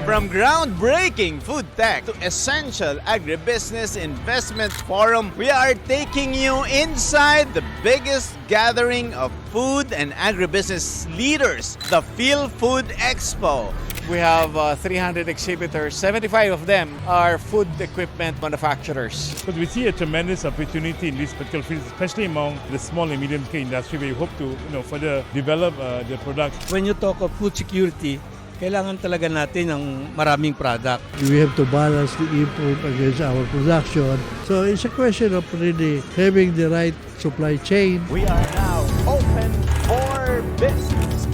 From groundbreaking food tech to essential agribusiness investment forum, we are taking you inside the biggest gathering of food and agribusiness leaders, the PhilFood Expo. We have 300 exhibitors. 75 of them are food equipment manufacturers. But we see a tremendous opportunity in this particular field, especially among the small and medium-scale industry, where you hope to further develop the product. When you talk of food security, kailangan talaga natin ng maraming product. We have to balance the import against our production. So it's a question of really having the right supply chain. We are now open for business.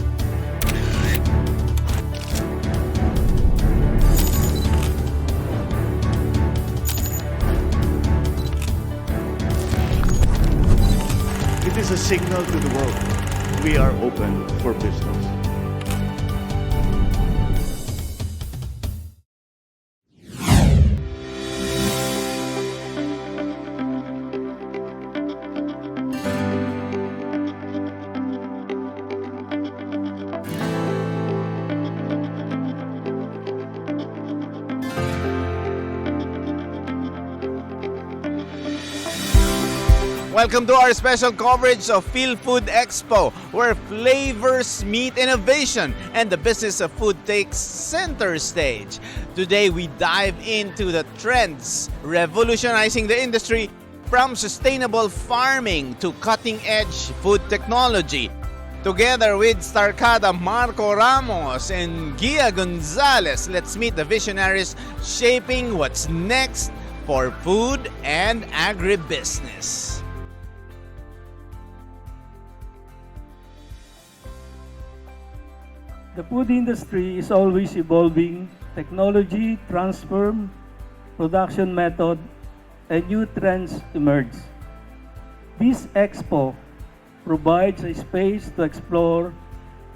It is a signal to the world we are open for business. Welcome to our special coverage of PhilFood Expo, where flavors meet innovation and the business of food takes center stage. Today we dive into the trends revolutionizing the industry, from sustainable farming to cutting-edge food technology. Together with Starcada Marco Ramos and Gia Gonzalez, let's meet the visionaries shaping what's next for food and agribusiness. The food industry is always evolving. Technology transform, production method, and new trends emerge. This expo provides a space to explore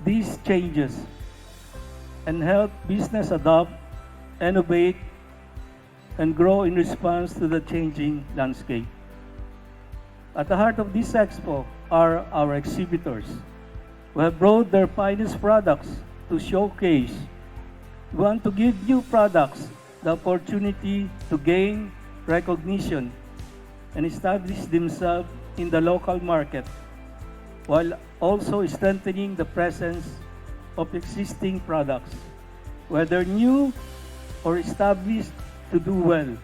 these changes and help business adapt, innovate, and grow in response to the changing landscape. At the heart of this expo are our exhibitors, who have brought their finest products to showcase. We want to give new products the opportunity to gain recognition and establish themselves in the local market, while also strengthening the presence of existing products, whether new or established, to do well,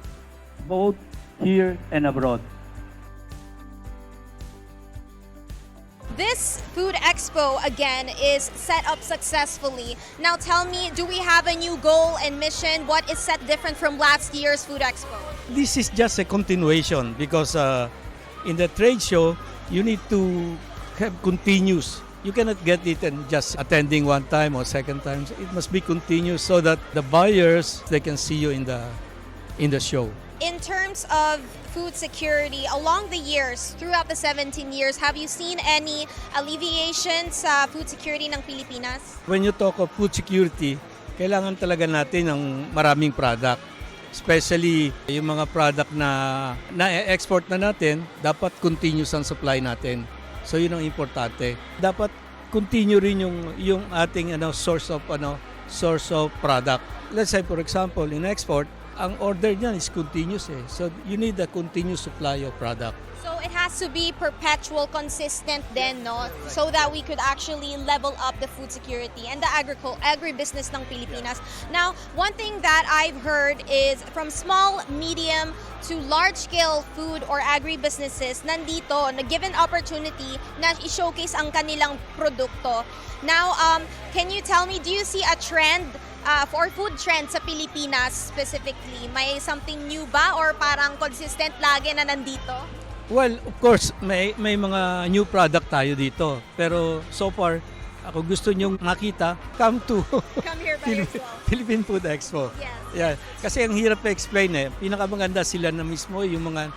both here and abroad. This Food Expo, again, is set up successfully. Now tell me, do we have a new goal and mission? What is set different from last year's Food Expo? This is just a continuation because in the trade show, you need to have continuous. You cannot get it and just attending one time or second time. It must be continuous so that the buyers, they can see you in the show. In terms of food security, along the years, throughout the 17 years, have you seen any alleviation sa food security ng Pilipinas? When you talk of food security, kailangan talaga natin ng maraming product. Especially yung mga product na na-export na natin, dapat continuous ang supply natin. So yun ang importante. Dapat continue rin yung ating source of product. Let's say for example, in export, ang order niyan is continuous eh. So you need a continuous supply of product. So it has to be perpetual, consistent then, no? So that we could actually level up the food security and the agribusiness ng Pilipinas. Now, one thing that I've heard is from small, medium to large-scale food or agribusinesses, nandito, na given opportunity na i-showcase ang kanilang produkto. Now, can you tell me, do you see a trend for food trends sa Pilipinas specifically? May something new ba or parang consistent lagi na nandito? Well, of course, may mga new product tayo dito. Pero so far, ako gusto nyong makita, come here by yourself. Philippine Food Expo. Yes. Yeah. Kasi ang hirap i-explain eh. Pinakamaganda sila na mismo yung mga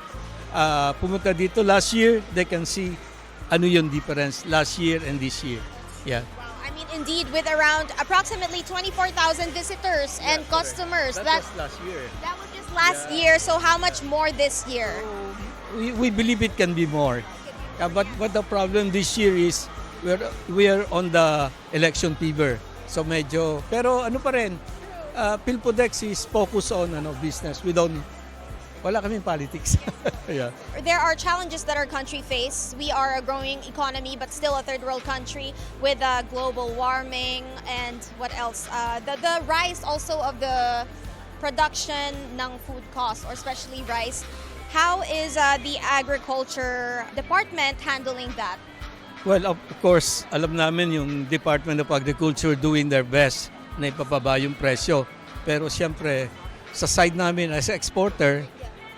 pumunta dito last year, they can see ano yung difference last year and this year. Yeah. I mean, indeed, with around approximately 24,000 visitors and customers. That was last year. That was just last year. So how much more this year? We believe it can be more. But the problem this year is we are on the election fever. So medyo, pero ano pa rin, PhilFoodEx is focused on business. Wala kaming politics. Yeah. There are challenges that our country face. We are a growing economy but still a third world country with global warming and what else? The rise also of the production ng food costs, or especially rice. How is the agriculture department handling that? Well, of course, alam namin yung Department of Agriculture doing their best na ipababa yung presyo. Pero siyempre, sa side namin as exporter,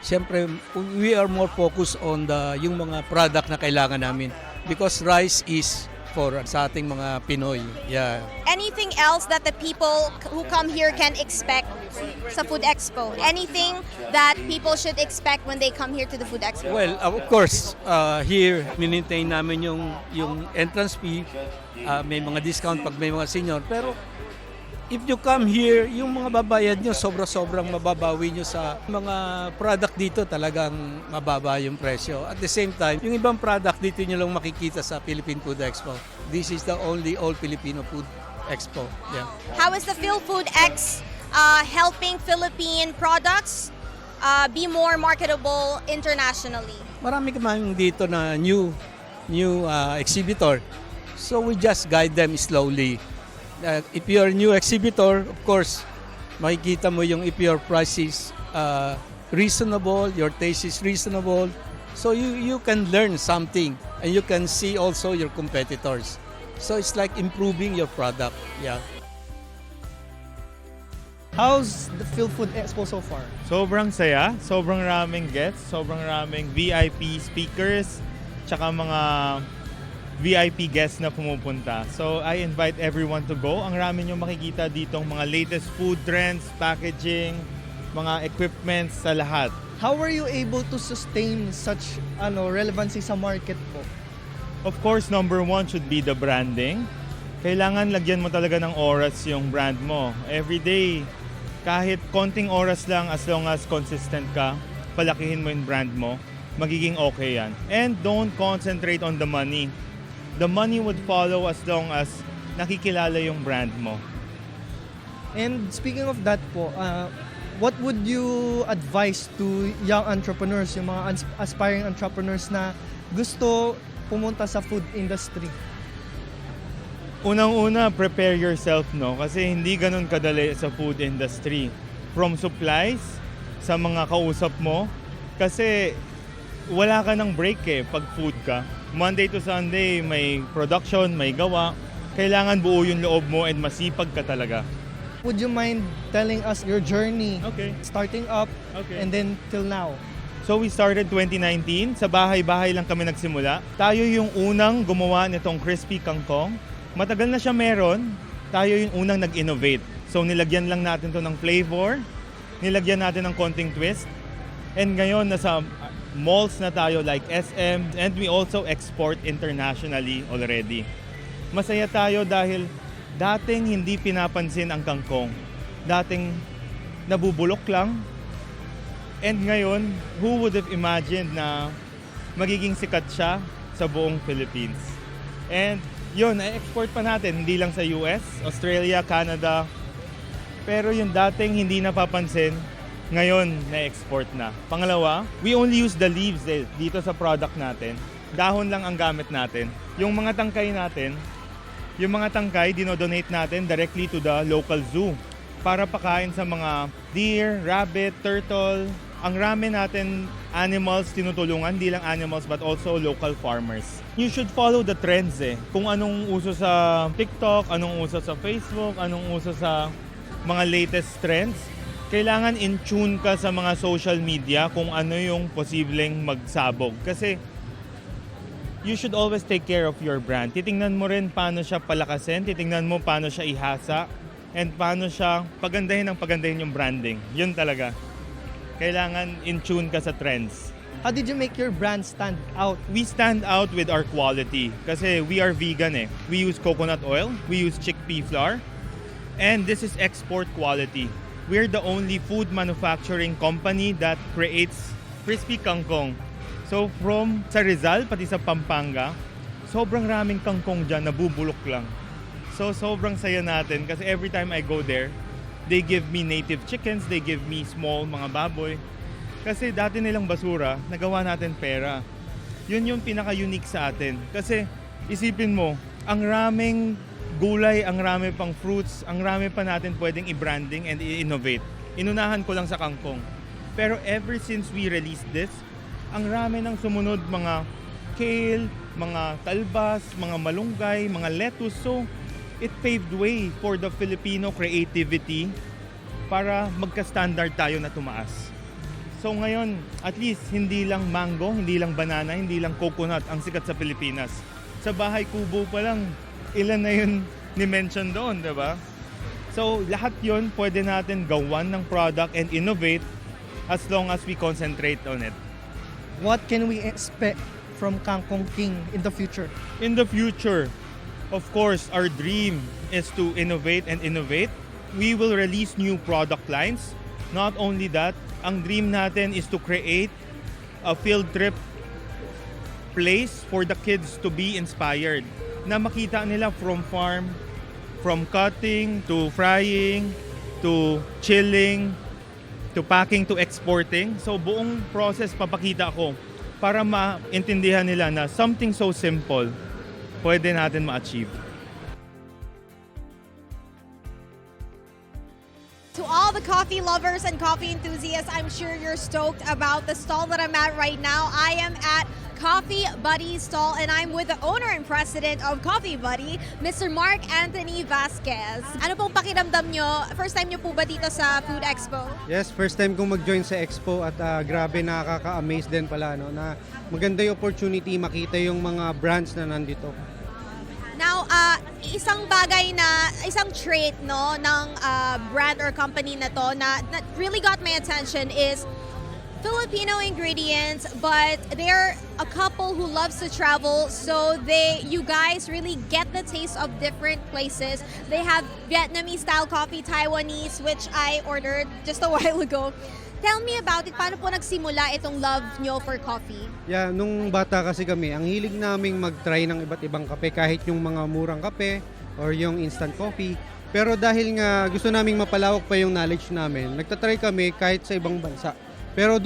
siyempre, we are more focused on yung mga product na kailangan namin. Because rice is for sa ating mga Pinoy. Yeah. Anything else that the people who come here can expect sa Food Expo? Anything that people should expect when they come here to the Food Expo? Well, of course, here, minintain namin yung entrance fee. May mga discount pag may mga senior. Pero if you come here, yung mga babayad nyo, sobrang mababawi nyo sa mga product dito, talagang mababa yung presyo. At the same time, yung ibang product dito nyo lang makikita sa Philippine Food Expo. This is the only all-Filipino Food Expo. Yeah. How is the PhilFoodEx helping Philippine products be more marketable internationally? Marami kaming dito na new exhibitor. So we just guide them slowly. If you're a new exhibitor, of course, makikita mo yung if your price is reasonable, your taste is reasonable, so you can learn something and you can see also your competitors. So it's like improving your product. Yeah. How's the PhilFood Expo so far? Sobrang saya, sobrang raming guests, sobrang raming VIP speakers, tsaka mga VIP guests na pumupunta. So I invite everyone to go. Ang rami nyo makikita ditong mga latest food trends, packaging, mga equipments sa lahat. How were you able to sustain such relevancy sa market po? Of course, number one should be the branding. Kailangan lagyan mo talaga ng oras yung brand mo. Every day, kahit konting oras lang, as long as consistent ka, palakihin mo yung brand mo, magiging okay yan. And don't concentrate on the money. The money would follow as long as nakikilala yung brand mo. And speaking of that po, what would you advise to young entrepreneurs, yung mga aspiring entrepreneurs na gusto pumunta sa food industry? Unang-una, prepare yourself, no? Kasi hindi ganun kadali sa food industry. From supplies, sa mga kausap mo, kasi wala ka ng break pag food ka. Monday to Sunday, may production, may gawa. Kailangan buo yung loob mo and masipag ka talaga. Would you mind telling us your journey? Okay. Starting up and then till now? So we started 2019. Sa bahay-bahay lang kami nagsimula. Tayo yung unang gumawa nitong crispy kangkong. Matagal na siya meron. Tayo yung unang nag-innovate. So nilagyan lang natin to ng flavor. Nilagyan natin ng konting twist. And ngayon, nasa malls na tayo like SM, and we also export internationally already. Masaya tayo dahil dating hindi pinapansin ang kangkong. Dating nabubulok lang. And ngayon, who would have imagined na magiging sikat siya sa buong Philippines? And yun, i-export pa natin, hindi lang sa US, Australia, Canada. Pero yung dating hindi napapansin, ngayon, na-export na. Pangalawa, we only use the leaves dito sa product natin. Dahon lang ang gamit natin. Yung mga tangkay natin, dinodonate natin directly to the local zoo para pakain sa mga deer, rabbit, turtle. Ang rami natin animals tinutulungan, di lang animals but also local farmers. You should follow the trends Kung anong uso sa TikTok, anong uso sa Facebook, anong uso sa mga latest trends. Kailangan in tune ka sa mga social media kung ano yung posibleng magsabog. Kasi you should always take care of your brand. Titingnan mo rin paano siya palakasin, titingnan mo paano siya ihasa, and paano siya pagandahin yung branding. Yun talaga. Kailangan in tune ka sa trends. How did you make your brand stand out? We stand out with our quality kasi we are vegan We use coconut oil, we use chickpea flour, and this is export quality. We're the only food manufacturing company that creates crispy kangkong. So from sa Rizal, pati sa Pampanga, sobrang raming kangkong dyan, nabubulok lang. So sobrang saya natin kasi every time I go there, They give me native chickens, they give me small mga baboy. Kasi dati nilang basura, nagawa natin pera. Yun yung pinaka-unique sa atin. Kasi isipin mo, ang raming gulay, ang rami pang fruits, ang rami pa natin pwedeng i-branding and i-innovate. Inunahan ko lang sa kangkong. Pero ever since we released this, ang rami ng sumunod mga kale, mga talbas, mga malunggay, mga lettuce. So, it paved way for the Filipino creativity para magka-standard tayo na tumaas. So ngayon, at least hindi lang mango, hindi lang banana, hindi lang coconut ang sikat sa Pilipinas. Sa bahay kubo pa lang, ilan na yun ni-mention doon, di ba? So lahat yun pwede natin gawan ng product and innovate as long as we concentrate on it. What can we expect from Kangkong King in the future? In the future, of course, our dream is to innovate and innovate. We will release new product lines. Not only that, ang dream natin is to create a field trip place for the kids to be inspired. Na makita nila from farm, from cutting to frying, to chilling, to packing, to exporting. So buong process papakita ko para maintindihan nila na something so simple pwede natin ma-achieve. To all the coffee lovers and coffee enthusiasts, I'm sure you're stoked about the stall that I'm at right now. I am at Coffee Buddy stall and I'm with the owner and president of Coffee Buddy, Mr. Mark Anthony Vasquez. Ano pong pakiramdam nyo? First time nyo po ba dito sa Food Expo? Yes, first time kong mag-join sa Expo at grabe nakaka-amaze din pala no, na maganda yung opportunity makita yung mga brands na nandito. Now, isang bagay na, isang trait no, ng brand or company na to na really got my attention is Filipino ingredients, but they're a couple who loves to travel, so you guys really get the taste of different places. They have Vietnamese style coffee, Taiwanese, which I ordered just a while ago. Tell me about it. Paano po nagsimula itong love nyo for coffee? Yeah, nung bata kasi kami, ang hilig naming mag-try ng iba't ibang kape, kahit yung mga murang kape or yung instant coffee. Pero dahil nga gusto naming mapalawak pa yung knowledge namin, nagtatry kami kahit sa ibang bansa. Pero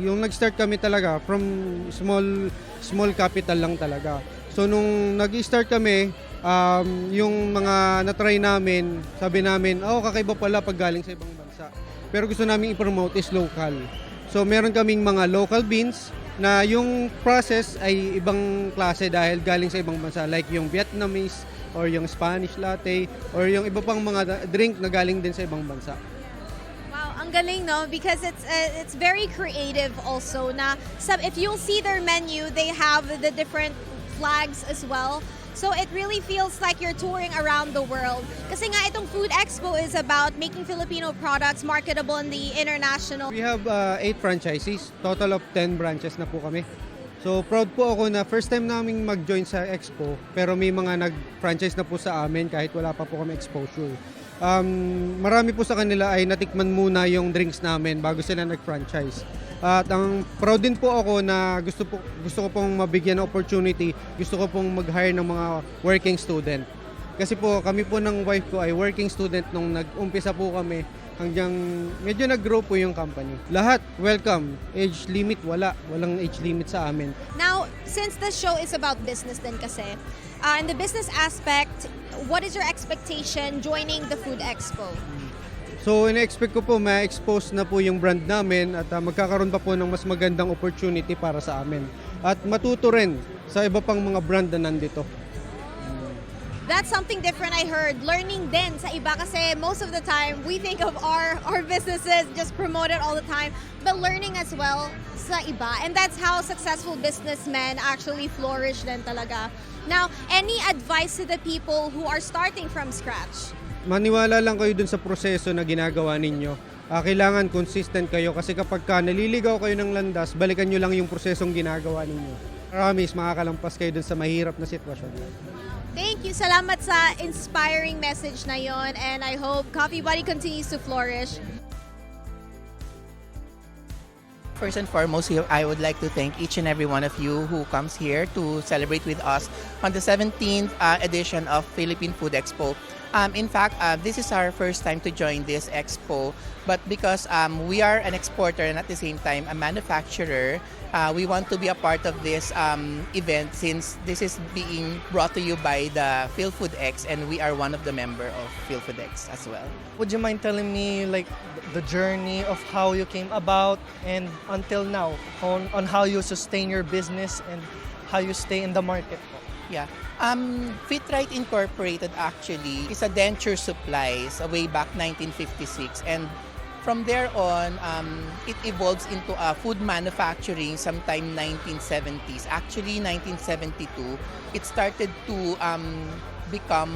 yung nag-start kami talaga from small capital lang talaga. So nung nag-start kami, yung mga na-try namin, sabi namin, kakaiba pala pag galing sa ibang bansa. Pero gusto namin i-promote is local. So meron kaming mga local beans na yung process ay ibang klase dahil galing sa ibang bansa, like yung Vietnamese or yung Spanish latte or yung iba pang mga drink na galing din sa ibang bansa. Ang galing, no? Because it's very creative also. Na if you'll see their menu, they have the different flags as well. So it really feels like you're touring around the world. Kasi nga itong Food Expo is about making Filipino products marketable in the international. We have 8 franchises, total of 10 branches na po kami. So proud po ako na first time naming mag-join sa Expo, pero may mga nag-franchise na po sa amin kahit wala pa po kami exposure. Marami po sa kanila ay natikman muna yung drinks namin bago sila nag-franchise. At ang proud din po ako na gusto ko pong mabigyan ng opportunity, gusto ko pong mag-hire ng mga working student. Kasi po kami po ng wife ko ay working student nung nag-umpisa po kami hanggang medyo nag-grow po yung company. Lahat welcome. Age limit walang age limit sa amin. Now, since the show is about business din kasi, in the business aspect, what is your expectation joining the Food Expo? So, ina-expect ko po ma-expose na po yung brand namin at magkakaroon pa po ng mas magandang opportunity para sa amin. At matuto rin sa iba pang mga brand na nandito. That's something different I heard. Learning din sa iba kasi most of the time we think of our businesses just promoted all the time, but learning as well sa iba. And that's how successful businessmen actually flourish din talaga. Now, any advice to the people who are starting from scratch? Maniwala lang kayo dun sa proseso na ginagawa ninyo. Kailangan consistent kayo kasi kapag naliligaw kayo ng landas, balikan nyo lang yung prosesong ginagawa ninyo. Promise, makakalampas kayo dun sa mahirap na sitwasyon. Thank you. Salamat sa inspiring message na yon, and I hope Coffee Buddy continues to flourish. First and foremost, here I would like to thank each and every one of you who comes here to celebrate with us on the 17th edition of Philippine Food Expo. In fact, this is our first time to join this expo, but because we are an exporter and at the same time a manufacturer, we want to be a part of this event since this is being brought to you by the PhilFoodEx and we are one of the member of PhilFoodEx as well. Would you mind telling me like the journey of how you came about and until now on how you sustain your business and how you stay in the market po? Yeah. FitRight Incorporated actually is a denture supplies way back 1956, and from there on, it evolves into food manufacturing sometime 1970s. Actually, 1972, it started to become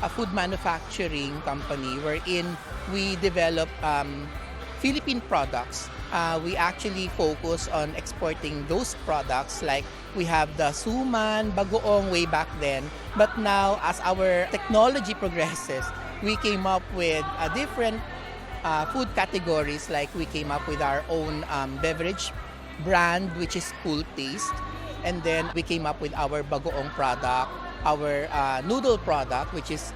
a food manufacturing company wherein we develop Philippine products. We actually focus on exporting those products, like we have the suman, bagoong way back then. But now, as our technology progresses, we came up with different food categories. Like we came up with our own beverage brand, which is Cool Taste. And then we came up with our bagoong product, our noodle product, which is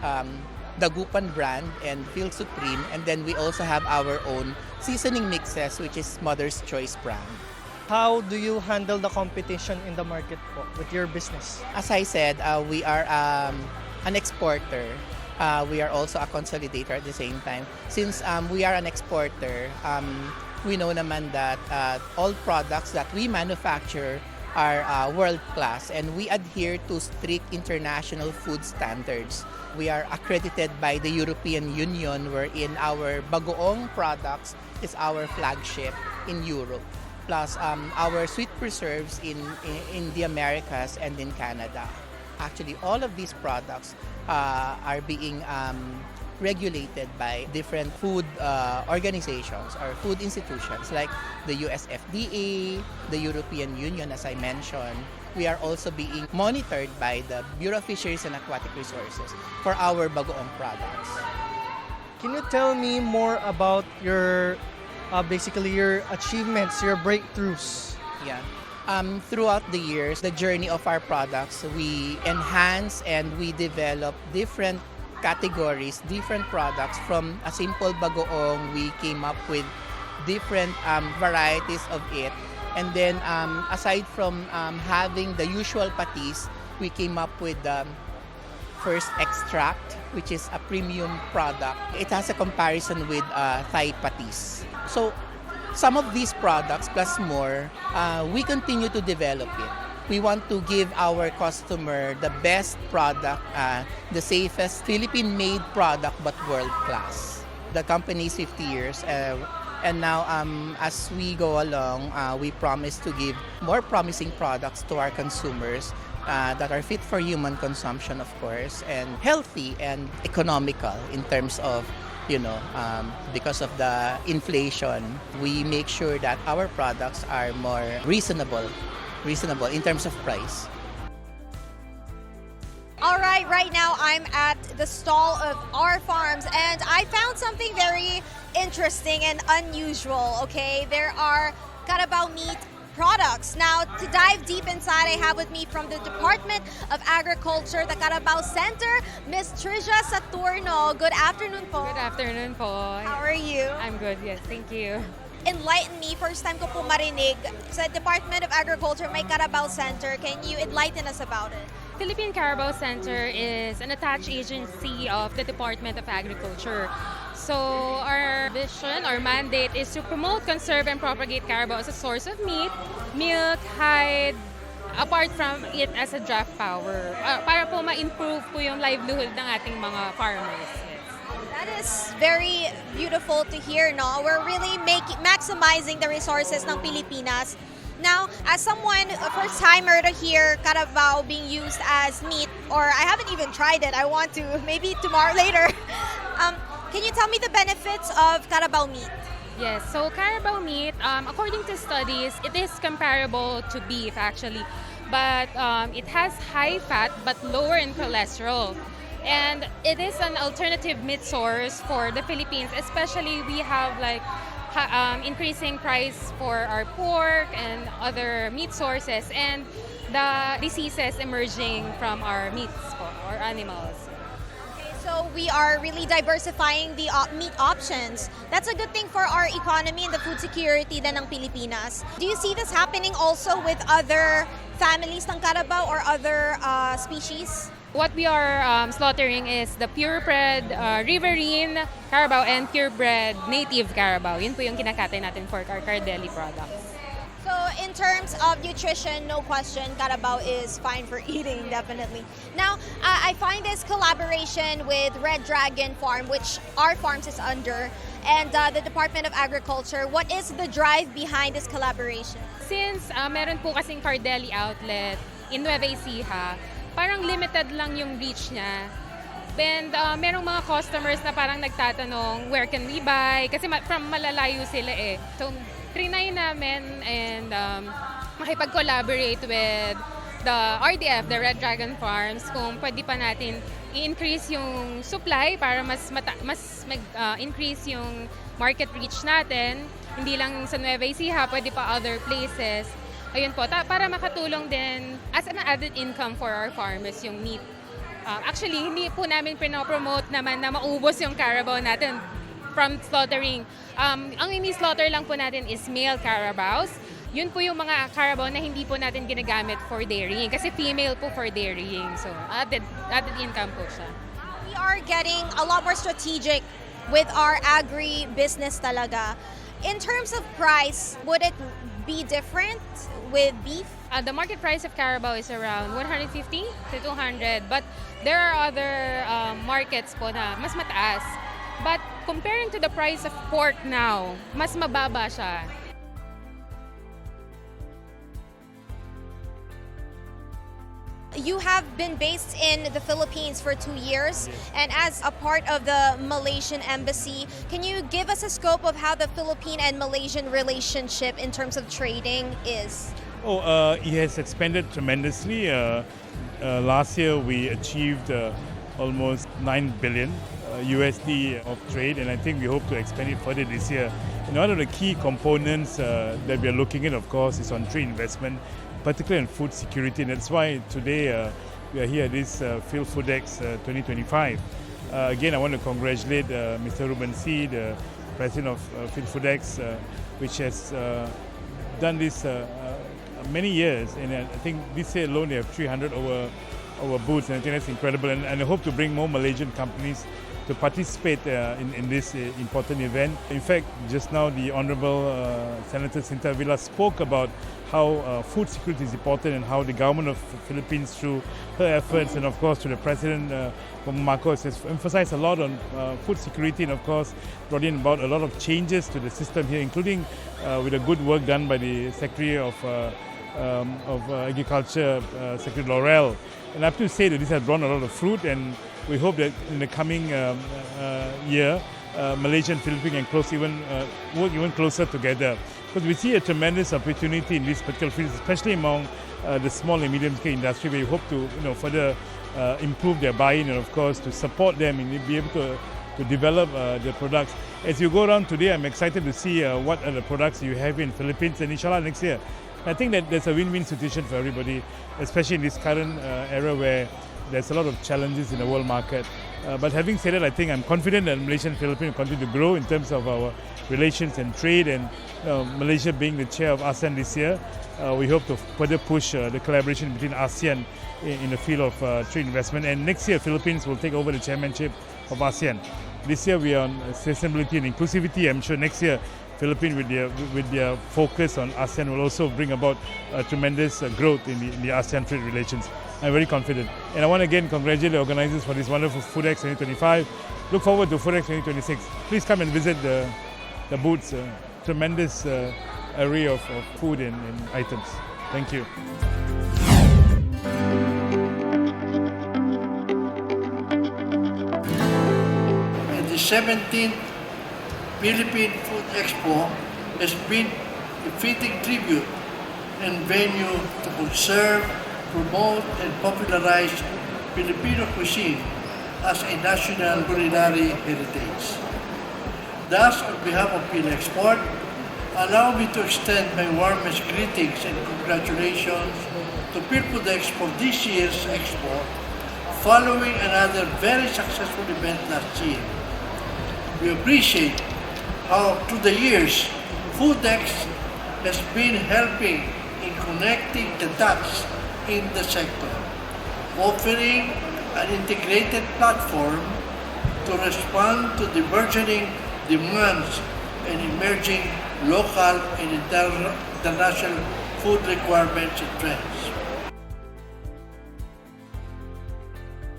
Dagupan brand and Feel Supreme, and then we also have our own seasoning mixes, which is Mother's Choice brand. How do you handle the competition in the market po with your business? As I said, we are an exporter. We are also a consolidator at the same time. Since we are an exporter, we know naman that all products that we manufacture are world-class and we adhere to strict international food standards. We are accredited by the European Union wherein our bagoong products is our flagship in Europe. Plus our sweet preserves in the Americas and in Canada. Actually, all of these products are being regulated by different food organizations or food institutions like the US FDA, the European Union, as I mentioned. We are also being monitored by the Bureau of Fisheries and Aquatic Resources for our bagoong products. Can you tell me more about your basically your achievements, your breakthroughs? Yeah. Throughout the years, the journey of our products, we enhance and we develop different categories, different products. From a simple bagoong, we came up with different varieties of it. And then aside from having the usual patis, we came up with the first extract, which is a premium product. It has a comparison with Thai patis. So some of these products plus more, we continue to develop it. We want to give our customer the best product, the safest Philippine-made product but world-class. The company is 50 years. And now, as we go along, we promise to give more promising products to our consumers that are fit for human consumption, of course, and healthy and economical in terms of, because of the inflation, we make sure that our products are more reasonable in terms of price. All right now I'm at the stall of our farms and I found something very interesting and unusual, okay? There are Carabao meat products. Now, to dive deep inside, I have with me from the Department of Agriculture, the Carabao Center, Ms. Trisha Saturno. Good afternoon po. Good afternoon po. How are you? I'm good, yes. Thank you. Enlighten me. First time ko po marinig sa Department of Agriculture may Carabao Center. Can you enlighten us about it? Philippine Carabao Center is an attached agency of the Department of Agriculture. So our vision, our mandate is to promote, conserve, and propagate carabao as a source of meat, milk, hide, apart from it as a draft power. Para po ma-improve po yung livelihood ng ating mga farmers. That is very beautiful to hear, no? We're really maximizing the resources ng Pilipinas. Now, as someone, a first-timer to hear carabao being used as meat, or I haven't even tried it, I want to, maybe tomorrow later. Can you tell me the benefits of carabao meat? Yes, so carabao meat, according to studies, it is comparable to beef actually, but it has high fat but lower in cholesterol. And it is an alternative meat source for the Philippines, especially we have like increasing price for our pork and other meat sources and the diseases emerging from our meats or animals. Okay, so So we are really diversifying the meat options. That's a good thing for our economy and the food security din ng Pilipinas. Do you see this happening also with other families ng Carabao or other species? What we are slaughtering is the purebred riverine Carabao and purebred native Carabao. Yun po yung kinakatay natin for our Cardelli products. So in terms of nutrition, no question, Carabao is fine for eating, definitely. Now, I find this collaboration with Red Dragon Farm, which our farms is under, and the Department of Agriculture. What is the drive behind this collaboration? Since meron po kasing Cardelli outlet in Nueva Ecija, parang limited lang yung reach niya. And merong mga customers na parang nagtatanong, where can we buy? Kasi from malalayo sila eh. So, trinay namin and makipag-collaborate with the RDF, the Red Dragon Farms, kung pwede pa natin i-increase yung supply para mas increase yung market reach natin. Hindi lang sa Nueva Ecija, pwede pa other places. Ayun po, para makatulong din as an added income for our farmers yung meat. Actually, hindi po namin pinopromote naman na maubos yung Carabao natin from slaughtering. Ang ini-slaughter lang po natin is male Carabaos. Yun po yung mga Carabao na hindi po natin ginagamit for dairying kasi female po for dairying. So, added income po siya. We are getting a lot more strategic with our agri-business talaga. In terms of price, would it be different with beef? The market price of Carabao is around 150 to 200, but there are other markets po na mas mataas. But comparing to the price of pork now, mas mababa siya. You have been based in the Philippines for 2 years, and as a part of the Malaysian Embassy, can you give us a scope of how the Philippine and Malaysian relationship in terms of trading is? It has expanded tremendously. Last year we achieved almost 9 billion USD of trade, and I think we hope to expand it further this year. And one of the key components that we are looking at, of course, is on trade investment, particularly in food security, and that's why today we are here at this PhilFoodEx 2025. Again, I want to congratulate Mr. Ruben See, the president of PhilFoodEx, which has done this many years, and I think this year alone they have 300 over booths, and I think that's incredible, and I hope to bring more Malaysian companies to participate in this important event. In fact, just now the Honourable Senator Sinta Villa spoke about how food security is important and how the government of the Philippines, through her efforts and of course to the President Marcos, has emphasized a lot on food security and of course brought in about a lot of changes to the system here, including with the good work done by the Secretary of Agriculture, Secretary Laurel. And I have to say that this has brought a lot of fruit, and we hope that in the coming year, Malaysia and Philippines can work even closer together. Because we see a tremendous opportunity in this particular field, especially among the small and medium-scale industry, where we hope to further improve their buy-in and of course to support them and be able to develop the products. As you go around today, I'm excited to see what are the products you have in Philippines and inshallah next year. I think that there's a win-win situation for everybody, especially in this current era where there's a lot of challenges in the world market. But having said that, I think I'm confident that Malaysia and Philippines will continue to grow in terms of our relations and trade, and Malaysia being the chair of ASEAN this year, we hope to further push the collaboration between ASEAN in the field of trade investment. And next year, Philippines will take over the chairmanship of ASEAN. This year we are on sustainability and inclusivity. I'm sure next year Philippines with their focus on ASEAN will also bring about tremendous growth in the ASEAN trade relations. I'm very confident. And I want to again congratulate the organizers for this wonderful PhilFoodEx 2025. Look forward to PhilFoodEx 2026. Please come and visit the booths. Tremendous array of food and items. Thank you. And the 17th Philippine Food Expo has been a fitting tribute and venue to conserve, promote, and popularize Filipino cuisine as a national culinary heritage. Thus, on behalf of PhilExport, allow me to extend my warmest greetings and congratulations to PhilFoodEx for this year's expo, following another very successful event last year. We appreciate how through the years, PhilFoodEx has been helping in connecting the dots in the sector, offering an integrated platform to respond to the burgeoning demands and emerging local and international food requirements and trends.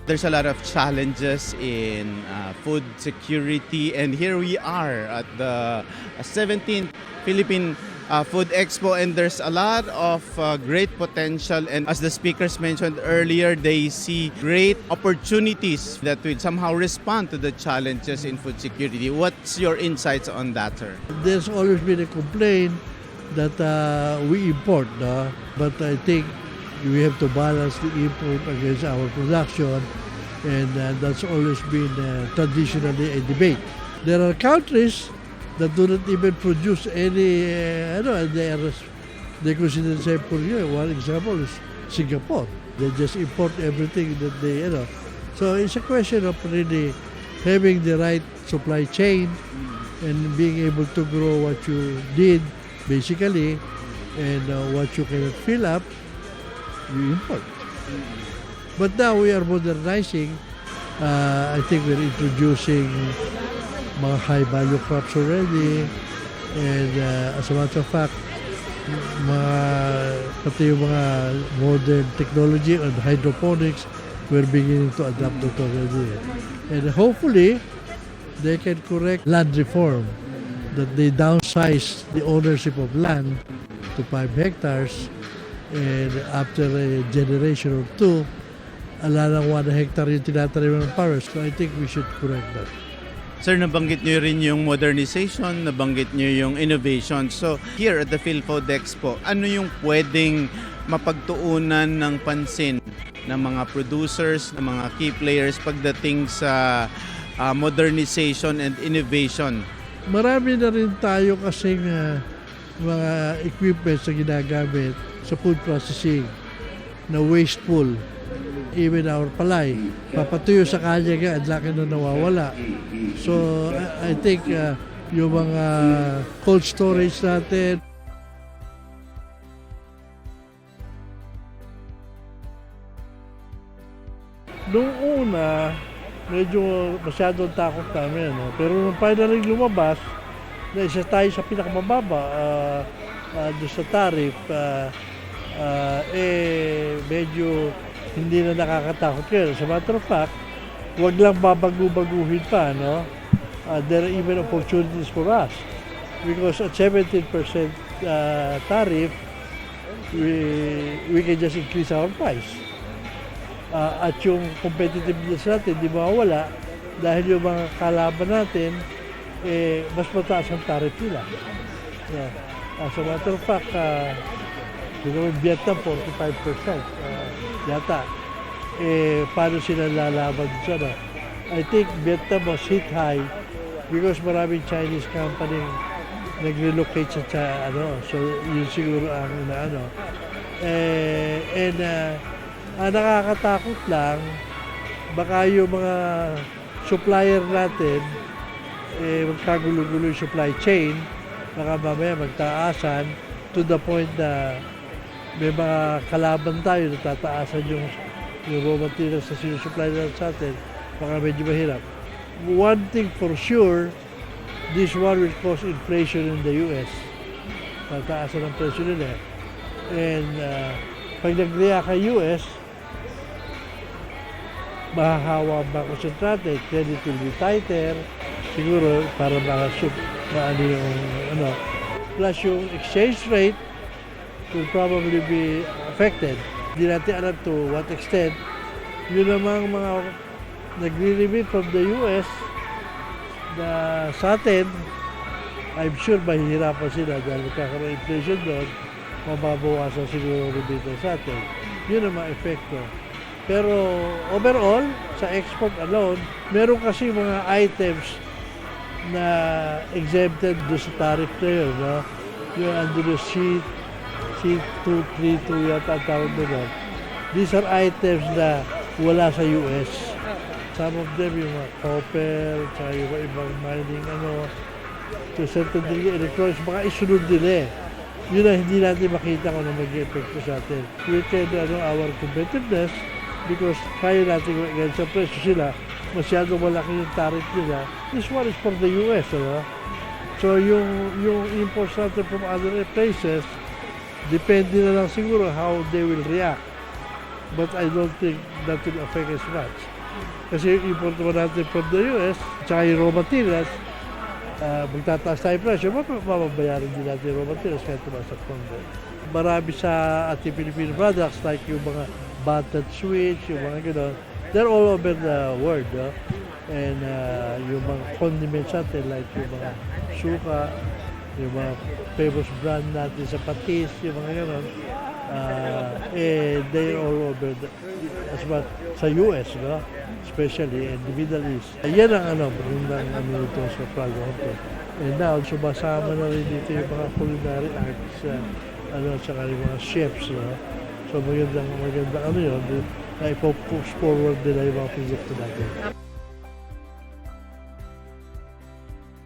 There's a lot of challenges in food security, and here we are at the 17th Philippine Food Expo, and there's a lot of great potential, and as the speakers mentioned earlier, they see great opportunities that will somehow respond to the challenges in food security. What's your insights on that, sir? There's always been a complaint that we import, no? But I think we have to balance the import against our production, and that's always been traditionally a debate. There are countries that do not even produce any, they consider themselves poor. One example is Singapore. They just import everything that they, So it's a question of really having the right supply chain and being able to grow what you need, basically, and what you cannot fill up, you import. But now we are modernizing. I think we're introducing mga high-value crops already. And as a matter of fact, pati yung mga modern technology and hydroponics, we're beginning to adapt it already. And hopefully, they can correct land reform, that they downsize the ownership of land to 5 hectares, and after a generation or two, ala ng 1 hectare yung tinatanim ng farmers. So I think we should correct that. Sir, nabanggit niyo rin yung modernization, nabanggit niyo yung innovation. So here at the PhilFoodExpo, ano yung pwedeng mapagtuunan ng pansin ng mga producers, ng mga key players pagdating sa modernization and innovation? Marami na rin tayo kasing mga equipments na ginagamit sa food processing na wasteful. Even our palay, papatuyo sa kanya nga, ang laki na nawawala. So I think yung mga cold storage natin, noong una, medyo masyadong takot namin. Pero nung finally lumabas, na isa tayo sa pinakamababa doon sa tariff, medyo hindi na nakakatakot yun. As a matter of fact, wag lang babagu-baguhin pa, no? There are even opportunities for us. Because at 17% tariff, we can just increase our price. At yung competitiveness natin, di mawawala dahil yung mga kalaban natin, mas mataas ang tariff nila. Yeah. As a matter of fact, Vietnam 45%. Yata, paano sila lalaban dyan? I think Vietnam was hit high because maraming Chinese company nag-relocate sa so yun siguro ang nakakatakot lang, baka yung mga supplier natin, magkagulo-gulo yung supply chain, baka mamaya magtaasan to the point na may mga kalaban tayo na tataasan yung raw materials na sinusupply na sa atin, baka medyo mahirap. One thing for sure, this one will cause inflation in the US. Tataasan ang presyo nila. And pag nag-react ka US, mahahawa ang bangko natin, credit will be tighter, siguro para maano yung plus yung exchange rate will probably be affected. Hindi natin alam to what extent. Yun namang mga nagre-remit from the US na sa atin, I'm sure mahihirapan sila dahil magkakaroon inflation doon, mababawasan siguro remit sa atin. Yun ang mga epekto. Pero overall, sa export alone, meron kasi mga items na exempted doon sa tariff na yun. No? Yung andun C232 yata ang tawag doon. These are items na wala sa US. Some of them, yung mga copper, tsaka yung mga ibang mining, to certain degree, electronics, baka isunod nila eh. Yun na hindi natin makita kung ano mag-epekto sa atin. We can, our competitiveness, because kaya natin ganyan sa presyo sila, masyado malaki yung tariff nila. This one is for the US, So yung imports natin from other places, depende na lang siguro how they will react. But I don't think that will affect as much. Kasi yung import natin from the US, tsaka yung raw materials, magtataas tayo presyo, mababayaran din natin raw materials kahit tumaas ang pondo. Marami sa ating Filipino products like yung mga button switch, yung mga gano'n, they're all over the world. And yung mga condiments natin like yung mga suka, yung mga famous brand natin sa patis, yung mga gano'n, they're all over as well sa US, especially in the Middle East. Yan ang magandang ito sa program ko. And now, sumasama na rin dito yung mga culinary arts, tsaka yung mga chefs. So magandang yun, na ipo-push forward nila yung mga produkto natin.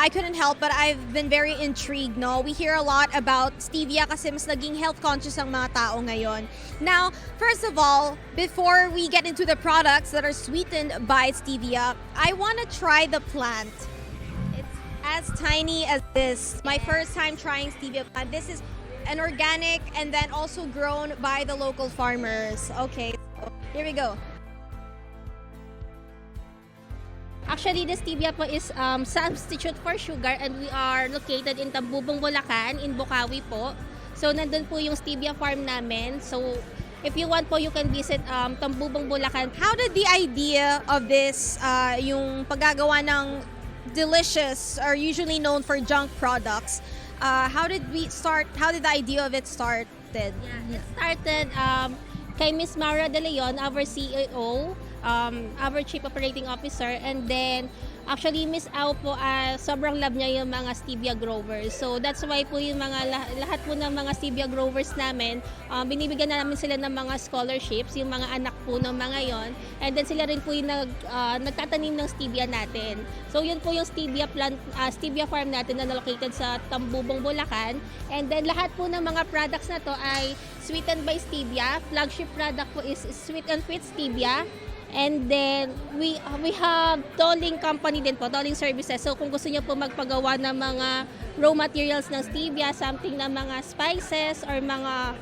I couldn't help but I've been very intrigued, no? We hear a lot about stevia kasi mas naging health conscious ang mga tao ngayon. Now, first of all, before we get into the products that are sweetened by stevia, I want to try the plant. It's as tiny as this. My first time trying stevia plant. This is an organic and then also grown by the local farmers. Okay, so here we go. Actually, the stevia po is substitute for sugar and we are located in Tambubong, Bulacan, in Bukawi po. So, nandun po yung stevia farm namin. So, if you want po, you can visit Tambubong, Bulacan. How did the idea of this, yung paggagawa ng delicious or usually known for junk products, how did the idea of it started? Yeah, it started kay Miss Mara De Leon, our CEO, our Chief Operating Officer, and then actually Miss Au po, sobrang love niya yung mga stevia growers. So that's why po yung mga lahat po ng mga stevia growers namin, binibigyan na namin sila ng mga scholarships, yung mga anak po ng mga yon. And then sila rin po yung nagtatanim ng stevia natin. So yun po yung stevia plant, stevia farm natin na located sa Tambubong, Bulacan. And then lahat po ng mga products na to ay sweetened by stevia. Flagship product po is Sweet and Fit Stevia. And then, we have tolling company din po, tolling services. So, kung gusto niyo po magpagawa ng mga raw materials ng stevia, something na mga spices or mga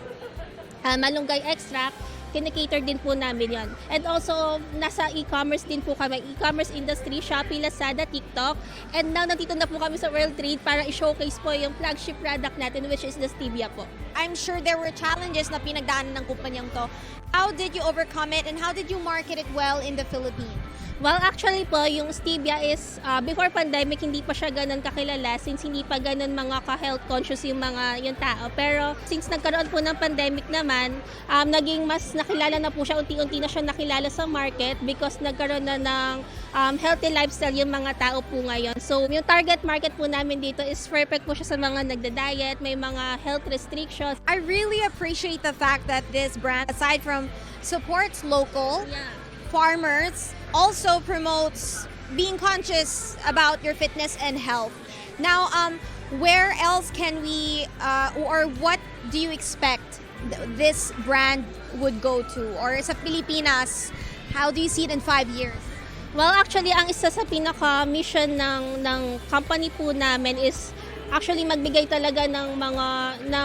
malunggay extract, kinikater din po namin yon. And also, nasa e-commerce din po kami. E-commerce industry, Shopee, Lazada, TikTok. And now, nandito na po kami sa World Trade para i-showcase po yung flagship product natin, which is the stevia po. I'm sure there were challenges na pinagdaanan ng kumpanyang to. How did you overcome it and how did you market it well in the Philippines? Well, actually po, yung stevia is, before pandemic, hindi pa siya ganun kakilala since hindi pa ganun mga ka-health conscious yung tao. Pero since nagkaroon po ng pandemic naman, naging mas nakilala na po siya, unti-unti na siya nakilala sa market because nagkaroon na ng healthy lifestyle yung mga tao po ngayon. So, yung target market po namin dito is perfect po siya sa mga nagda-diet, may mga health restrictions. I really appreciate the fact that this brand, aside from supports local farmers, also promotes being conscious about your fitness and health. Now, where else can we, or what do you expect this brand would go to? Or sa Pilipinas, how do you see it in 5 years? Well, actually, ang isa sa pinaka-mission ng company po namin is actually magbigay talaga ng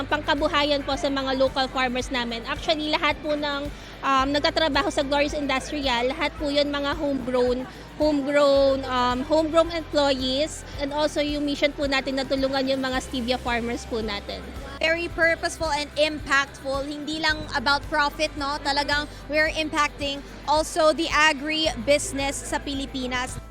pangkabuhayan po sa mga local farmers namin. Actually, lahat po ng nagtatrabaho sa Glorious Industrial, lahat po yun mga homegrown employees, and also yung mission po natin na tulungan yung mga stevia farmers po natin. Very purposeful and impactful. Hindi lang about profit, no? Talagang we're impacting also the agri-business sa Pilipinas.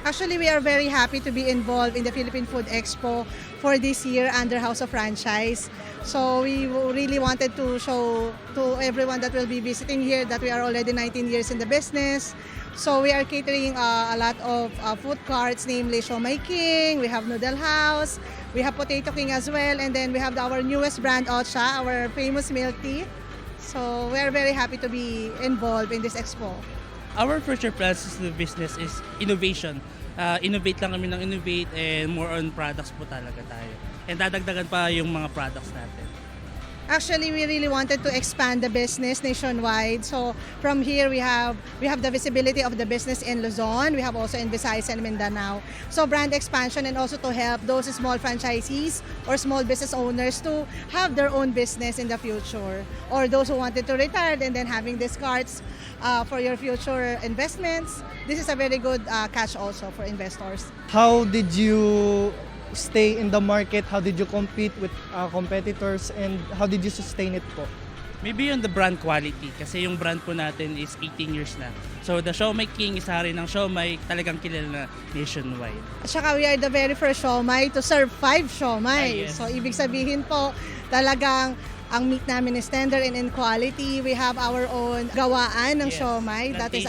Actually, we are very happy to be involved in the PhilFood Expo for this year under House of Franchise. So we really wanted to show to everyone that will be visiting here that we are already 19 years in the business. So we are catering a lot of food carts, namely Siomai King, we have Noodle House, we have Potato King as well, and then we have our newest brand, Ocha, our famous milk tea. So we are very happy to be involved in this expo. Our future plans to the business is innovation. Innovate lang kami ng innovate and more on products po talaga tayo. And dadagdagan pa yung mga products natin. Actually, we really wanted to expand the business nationwide. So from here, we have the visibility of the business in Luzon. We have also in Visayas and Mindanao. So brand expansion and also to help those small franchisees or small business owners to have their own business in the future. Or those who wanted to retire and then having these cards for your future investments. This is a very good catch also for investors. How did you stay in the market? How did you compete with competitors? And how did you sustain it po? Maybe on the brand quality kasi yung brand po natin is 18 years na. So the Siomai King, isa rin ng siomai, talagang kilala na nationwide. At saka we are the very first siomai to serve 5 siomai. Yes. So ibig sabihin po, talagang ang meat namin is tender and in quality. We have our own gawaan ng siomai. That is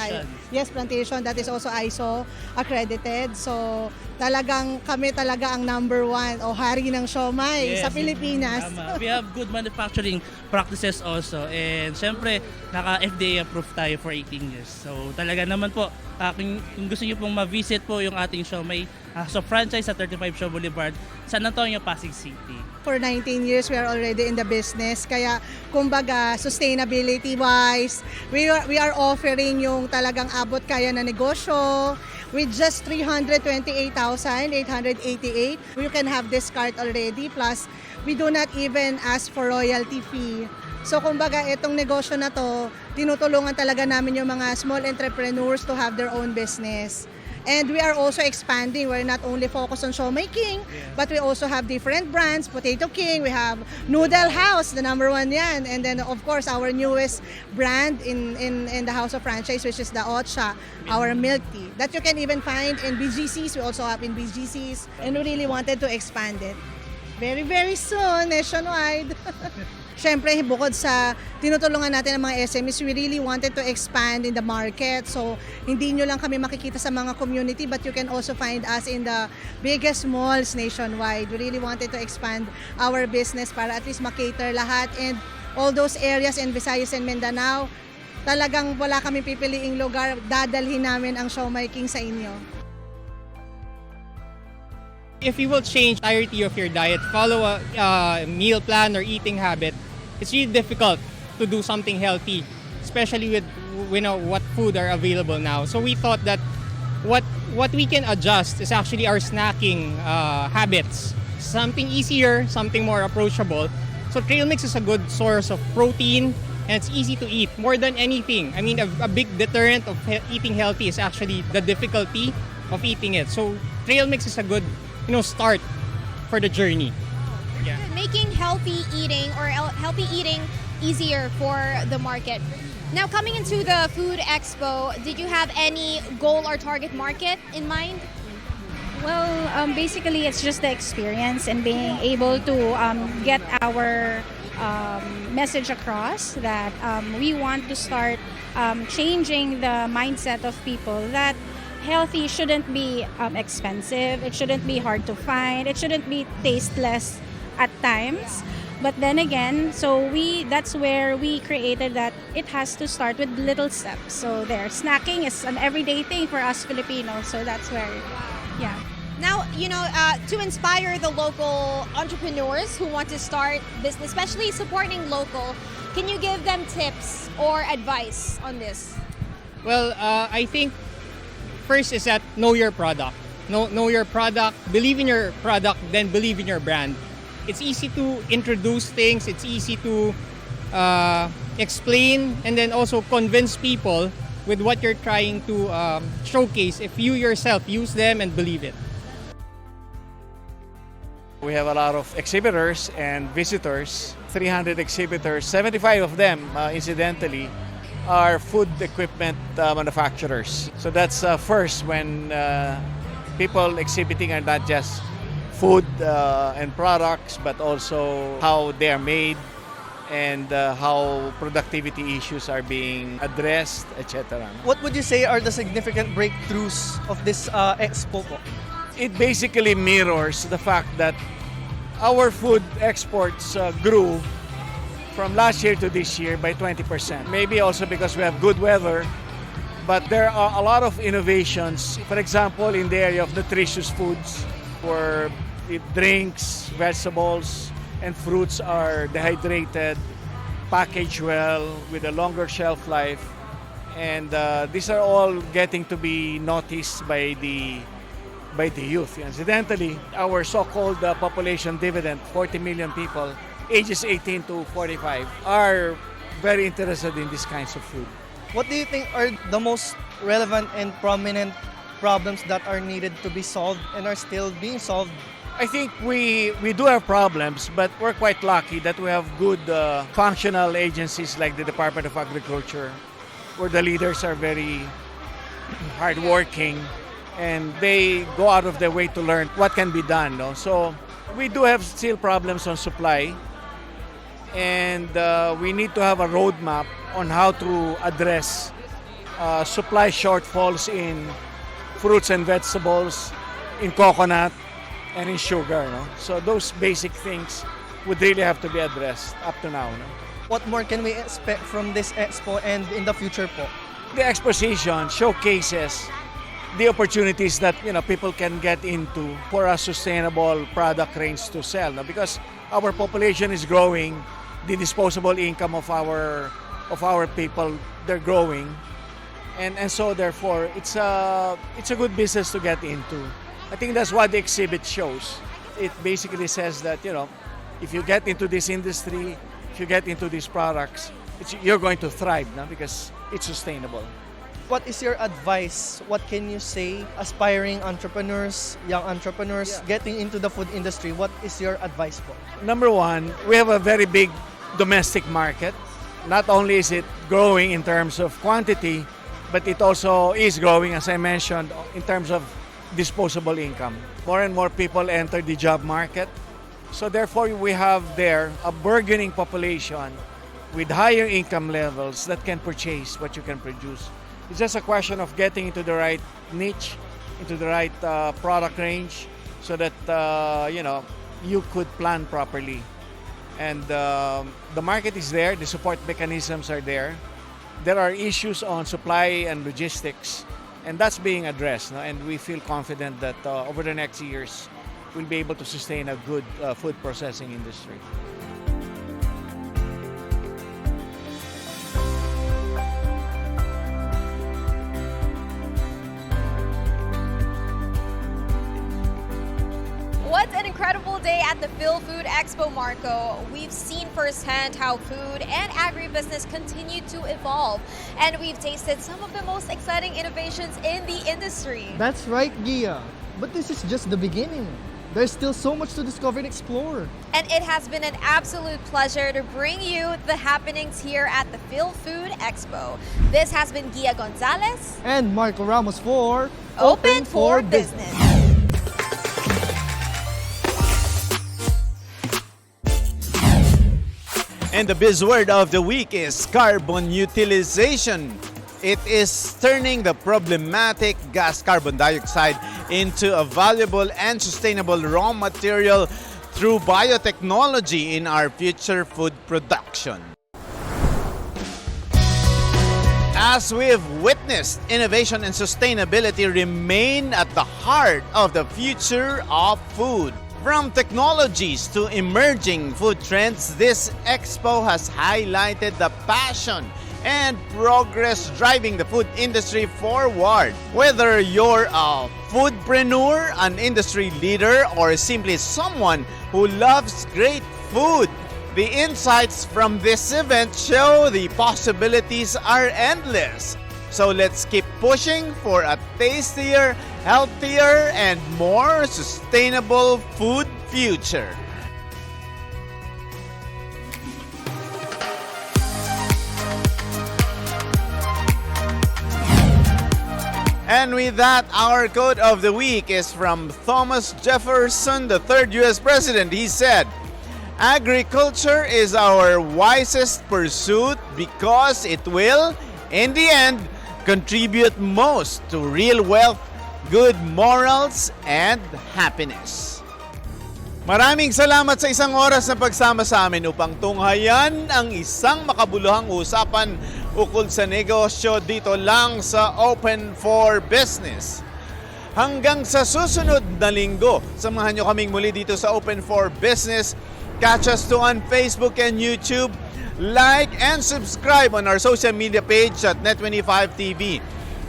plantation. That is also ISO accredited. So talagang kami talaga ang number 1 o hari ng siomai sa Pilipinas. We have good manufacturing practices also. And syempre, naka-FDA approved tayo for 18 years. So talaga naman po, kung gusto niyo pong ma-visit po yung ating siomai, so franchise sa 35 Shaw Boulevard, San Antonio, Pasig City. For 19 years, we are already in the business. Kaya, kumbaga, sustainability-wise, we are offering yung talagang abot kaya na negosyo. With just 328,888, you can have this cart already. Plus, we do not even ask for royalty fee. So, kumbaga, itong negosyo na to, tinutulungan talaga namin yung mga small entrepreneurs to have their own business. And we are also expanding. We're not only focused on Siomai King, but we also have different brands. Potato King, we have Noodle House, the number 1 yan. And then, of course, our newest brand in the House of Franchise, which is the Ocha, our milk tea. That you can even find in BGCs. We also have in BGCs. And we really wanted to expand it. Very, very soon, nationwide. Siyempre, bukod sa tinutulungan natin ng mga SMEs, we really wanted to expand in the market. So, hindi nyo lang kami makikita sa mga community, but you can also find us in the biggest malls nationwide. We really wanted to expand our business para at least makater lahat. And all those areas in Visayas and Mindanao, talagang wala kami pipiliing lugar, dadalhin namin ang Siomai King sa inyo. If you will change the entirety of your diet, follow a meal plan or eating habit, it's really difficult to do something healthy, especially with what food are available now. So we thought that what we can adjust is actually our snacking habits. Something easier, something more approachable. So trail mix is a good source of protein and it's easy to eat more than anything. I mean, a big deterrent of eating healthy is actually the difficulty of eating it. So trail mix is a good start for the journey. Yeah. Making healthy eating easier for the market. Now, coming into the Food Expo, did you have any goal or target market in mind? Well, basically, it's just the experience and being able to get our message across that we want to start changing the mindset of people that healthy shouldn't be expensive, it shouldn't be hard to find, it shouldn't be tasteless at times. But then again, that's where we created that it has to start with little steps. So snacking is an everyday thing for us Filipinos. So that's where, yeah. Now, to inspire the local entrepreneurs who want to start business, especially supporting local, can you give them tips or advice on this? Well, I think first is that know your product. Know your product, believe in your product, then believe in your brand. It's easy to introduce things, it's easy to explain and then also convince people with what you're trying to showcase if you yourself use them and believe it. We have a lot of exhibitors and visitors, 300 exhibitors, 75 of them, incidentally, are food equipment manufacturers. So that's first when people exhibiting are not just food and products, but also how they are made, and how productivity issues are being addressed, etc. What would you say are the significant breakthroughs of this expo po? It basically mirrors the fact that our food exports grew from last year to this year by 20%. Maybe also because we have good weather, but there are a lot of innovations. For example, in the area of nutritious foods, where drinks, vegetables, and fruits are dehydrated, packaged well, with a longer shelf life. And these are all getting to be noticed by the youth. Incidentally, our so-called population dividend, 40 million people, ages 18 to 45, are very interested in these kinds of food. What do you think are the most relevant and prominent problems that are needed to be solved and are still being solved? I think we do have problems, but we're quite lucky that we have good functional agencies like the Department of Agriculture, where the leaders are very hardworking and they go out of their way to learn what can be done. No? So we do have still problems on supply, and we need to have a roadmap on how to address supply shortfalls in fruits and vegetables, in coconut, and in sugar. No? So those basic things would really have to be addressed up to now. No? What more can we expect from this expo and in the future po? The exposition showcases the opportunities that people can get into for a sustainable product range to sell. No? Because our population is growing, the disposable income of our people, they're growing, and so therefore it's a good business to get into. I think that's what the exhibit shows. It basically says that if you get into this industry, if you get into these products, you're going to thrive, no? Because it's sustainable. What is your advice? What can you say aspiring entrepreneurs, young entrepreneurs getting into the food industry? What is your advice po? Number one, we have a very big domestic market. Not only is it growing in terms of quantity, but it also is growing, as I mentioned, in terms of disposable income. More and more people enter the job market. So therefore, we have there a burgeoning population with higher income levels that can purchase what you can produce. It's just a question of getting into the right niche, into the right product range, so that you could plan properly. And the market is there, the support mechanisms are there. There are issues on supply and logistics, and that's being addressed. No? And we feel confident that over the next years, we'll be able to sustain a good food processing industry. What an incredible day at the PhilFood Expo, Marco. We've seen firsthand how food and agribusiness continue to evolve, and we've tasted some of the most exciting innovations in the industry. That's right, Gia. But this is just the beginning. There's still so much to discover and explore. And it has been an absolute pleasure to bring you the happenings here at the PhilFood Expo. This has been Gia Gonzalez and Marco Ramos for Open for Business. And the buzzword of the week is carbon utilization. It is turning the problematic gas carbon dioxide into a valuable and sustainable raw material through biotechnology in our future food production. As we've witnessed, innovation and sustainability remain at the heart of the future of food. From technologies to emerging food trends, this expo has highlighted the passion and progress driving the food industry forward. Whether you're a foodpreneur, an industry leader, or simply someone who loves great food, the insights from this event show the possibilities are endless. So let's keep pushing for a tastier, healthier, and more sustainable food future. And with that, our quote of the week is from Thomas Jefferson, the third U.S. President. He said, Agriculture is our wisest pursuit because it will, in the end, contribute most to real wealth, good morals, and happiness. Maraming salamat sa isang oras na pagsama sa amin upang tunghayan ang isang makabuluhang usapan ukol sa negosyo dito lang sa Open for Business. Hanggang sa susunod na linggo, samahan nyo kaming muli dito sa Open for Business. Catch us too on Facebook and YouTube. Like and subscribe on our social media page at Net25 TV.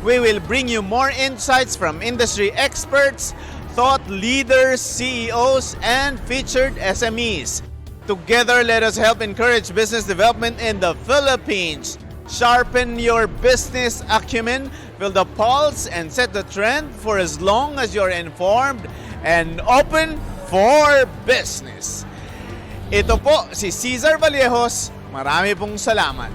We will bring you more insights from industry experts, thought leaders, CEOs, and featured SMEs. Together, let us help encourage business development in the Philippines. Sharpen your business acumen, feel the pulse, and set the trend for as long as you're informed and open for business. Ito po si Cesar Vallejos. Marami pong salamat.